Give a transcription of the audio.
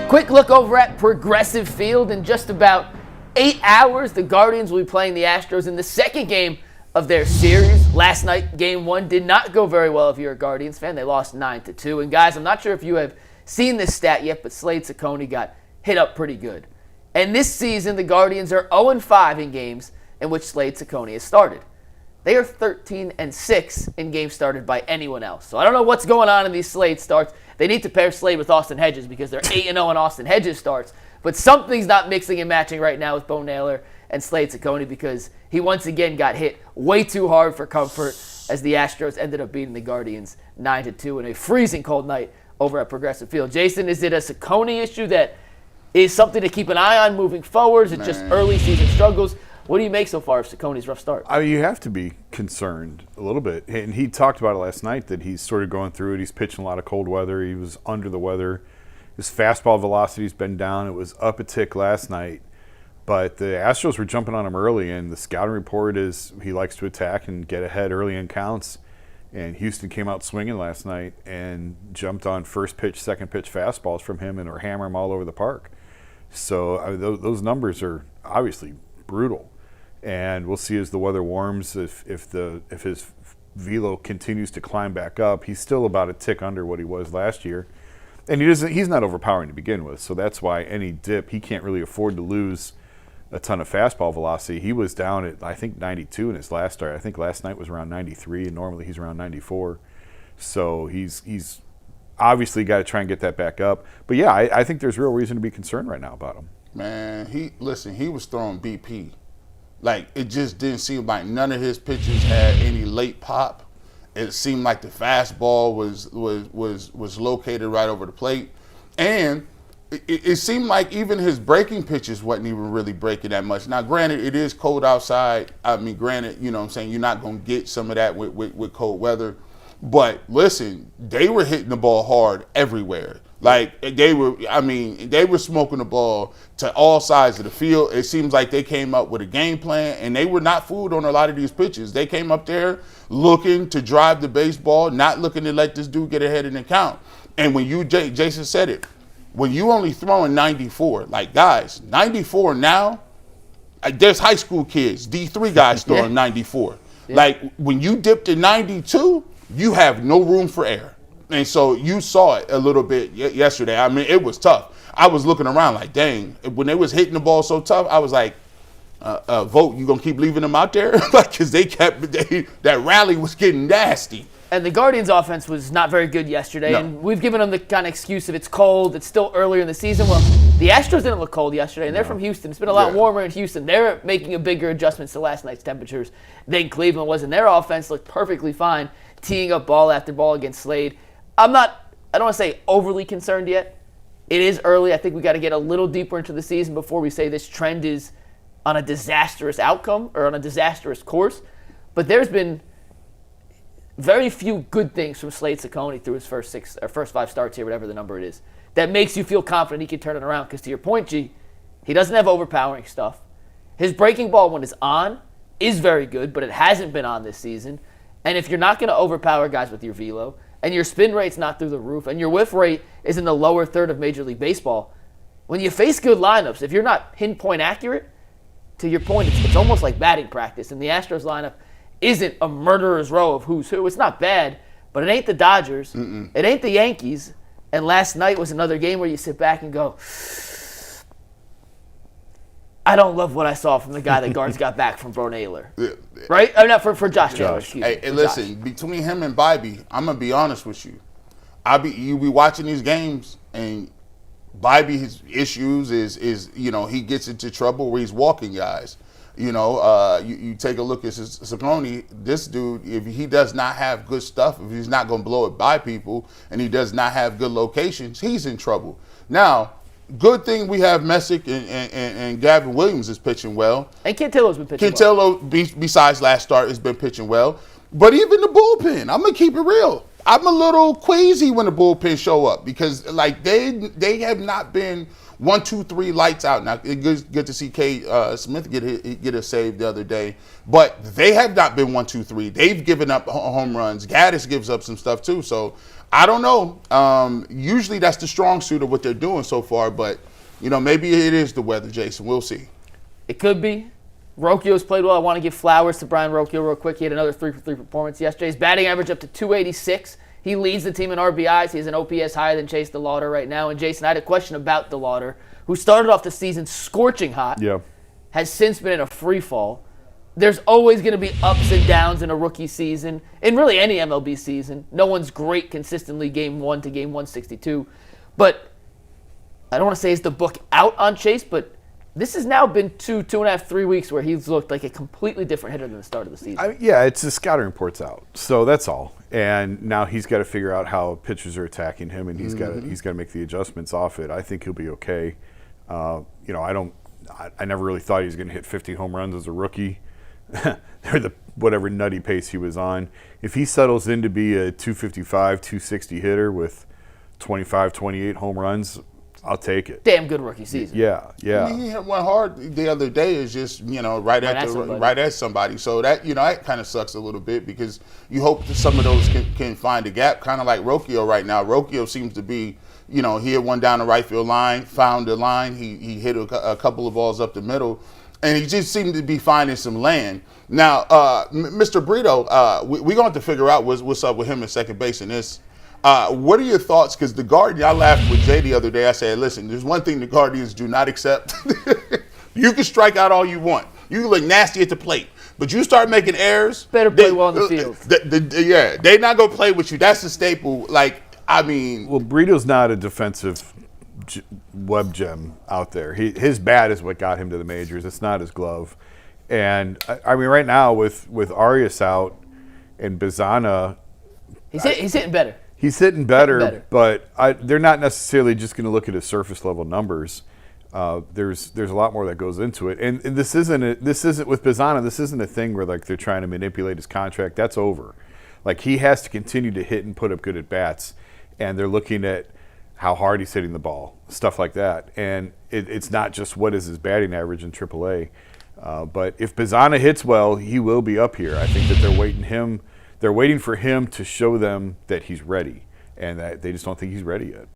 Quick look over at Progressive Field. In just about 8 hours, the Guardians will be playing the Astros in the second game of their series. Last night, Game 1 did not go very well if you're a Guardians fan. They lost 9-2. And guys, I'm not sure if you have seen this stat yet, but Slade Cecconi got hit up pretty good. And this season, the Guardians are 0-5 in games in which Slade Cecconi has started. They are 13-6 in games started by anyone else. So I don't know what's going on in these Slade starts. They need to pair Slade with Austin Hedges because they're 8-0 in Austin Hedges starts. But something's not mixing and matching right now with Bo Naylor and Slade Cecconi because he once again got hit way too hard for comfort as the Astros ended up beating the Guardians 9-2 in a freezing cold night over at Progressive Field. Jason, is it a Cecconi issue that is something to keep an eye on moving forward? Is it just early season struggles? What do you make so far of Cecconi's rough start? I mean, you have to be concerned a little bit. And he talked about it last night that he's sort of going through it. He's pitching a lot of cold weather. He was under the weather. His fastball velocity's been down. It was up a tick last night. But the Astros were jumping on him early, and the scouting report is he likes to attack and get ahead early in counts. And Houston came out swinging last night and jumped on first pitch, second pitch fastballs from him and were hammering him all over the park. So those numbers are obviously brutal. And we'll see as the weather warms if his velo continues to climb back up. He's still about a tick under what he was last year, and he's not overpowering to begin with. So that's why any dip, he can't really afford to lose a ton of fastball velocity. He was down at I think 92 in his last start. I think last night was around 93, and normally he's around 94. So he's obviously got to try and get that back up. But yeah, I think there's real reason to be concerned right now about him. Man, he was throwing BP. Like, it just didn't seem like none of his pitches had any late pop. It seemed like the fastball was located right over the plate. And it seemed like even his breaking pitches wasn't even really breaking that much. Now, granted, it is cold outside. I mean, granted, you know what I'm saying, you're not going to get some of that with cold weather. But, listen, they were hitting the ball hard everywhere. Like, they were smoking the ball to all sides of the field. It seems like they came up with a game plan, and they were not fooled on a lot of these pitches. They came up there looking to drive the baseball, not looking to let this dude get ahead in the count. And when Jason said it, when you only throwing 94, like, guys, 94 now, there's high school kids, D3 guys throwing 94. Yeah. Like, when you dip to 92, you have no room for error. And so you saw it a little bit yesterday. I mean, it was tough. I was looking around like, dang, when they was hitting the ball so tough, I was like, Vogt, you going to keep leaving them out there? Like, because that rally was getting nasty. And the Guardians' offense was not very good yesterday. No. And we've given them the kind of excuse of it's cold, it's still earlier in the season. Well, the Astros didn't look cold yesterday, and they're from Houston. It's been a lot warmer in Houston. They're making a bigger adjustments to last night's temperatures than Cleveland was, and their offense looked perfectly fine, teeing up ball after ball against Slade. I don't want to say overly concerned yet. It is early. I think we got to get a little deeper into the season before we say this trend is on a disastrous outcome or on a disastrous course. But there's been very few good things from Slade Cecconi through his first 5 starts here, whatever the number it is, that makes you feel confident he can turn it around. Because to your point, G, he doesn't have overpowering stuff. His breaking ball when it's on is very good, but it hasn't been on this season. And if you're not going to overpower guys with your velo, and your spin rate's not through the roof, and your whiff rate is in the lower third of Major League Baseball, when you face good lineups, if you're not pinpoint accurate, to your point, it's almost like batting practice. And the Astros lineup isn't a murderer's row of who's who. It's not bad, but it ain't the Dodgers. It ain't the Yankees. And last night was another game where you sit back and go, I don't love what I saw from the guy that Guards got back from Bo Naylor. Right? I mean, not for Josh Taylor, excuse me. Hey, listen, between him and Bibee, I'm going to be honest with you. You be watching these games, and Bibee's issues is he gets into trouble where he's walking guys. You take a look at Cecconi, this dude, if he does not have good stuff, if he's not going to blow it by people, and he does not have good locations, he's in trouble. Now, good thing we have Messick and Gavin Williams is pitching well. And Quintillo's been pitching well. Quintillo, besides last start, has been pitching well. But even the bullpen, I'm going to keep it real. I'm a little queasy when the bullpen show up because, like, they have not been 1, 2, 3 lights out. Now, it's good to see K. Smith get a save the other day. But they have not been 1, 2, 3. They've given up home runs. Gaddis gives up some stuff, too. So I don't know. Usually that's the strong suit of what they're doing so far, but maybe it is the weather, Jason. We'll see. It could be. Rocchio's played well. I want to give flowers to Brian Rocchio real quick. He had another 3-for-3 performance yesterday. His batting average up to 286. He leads the team in RBIs. He has an OPS higher than Chase DeLauter right now. And Jason, I had a question about DeLauter, who started off the season scorching hot, has since been in a free fall. There's always going to be ups and downs in a rookie season, in really any MLB season. No one's great consistently game 1 to game 162. But I don't want to say is the book out on Chase, but this has now been 2.5, 3 weeks where he's looked like a completely different hitter than the start of the season. It's the scouting reports out, so that's all. And now he's got to figure out how pitchers are attacking him, and he's got to make the adjustments off it. I think he'll be okay. I never really thought he was going to hit 50 home runs as a rookie. They're the whatever nutty pace he was on. If he settles in to be a 255, 260 hitter with 25, 28 home runs, I'll take it. Damn good rookie season. Yeah. I mean, he hit one hard the other day. Is just right at somebody. So that that kind of sucks a little bit because you hope that some of those can find a gap. Kind of like Rocchio right now. Rocchio seems to be he hit one down the right field line, found the line. He hit a couple of balls up the middle, and he just seemed to be finding some land. Now, Mr. Brito, we're going to have to figure out what's up with him at second base in this. What are your thoughts? Because the Guardians, I laughed with Jay the other day. I said, listen, there's one thing the Guardians do not accept. You can strike out all you want. You can look nasty at the plate. But you start making errors. Better play well in the field. They're not going to play with you. That's the staple. Well, Brito's not a defensive web gem out there. His bat is what got him to the majors. It's not his glove. And, right now with Arias out and Bizana, he's hitting better. He's hitting better, but they're not necessarily just going to look at his surface level numbers. There's a lot more that goes into it, and this isn't with Bizana. This isn't a thing where they're trying to manipulate his contract. That's over. He has to continue to hit and put up good at bats, and they're looking at how hard he's hitting the ball, stuff like that. And it's not just what is his batting average in AAA. But if Bizana hits well, he will be up here. I think that they're waiting for him to show them that he's ready, and that they just don't think he's ready yet.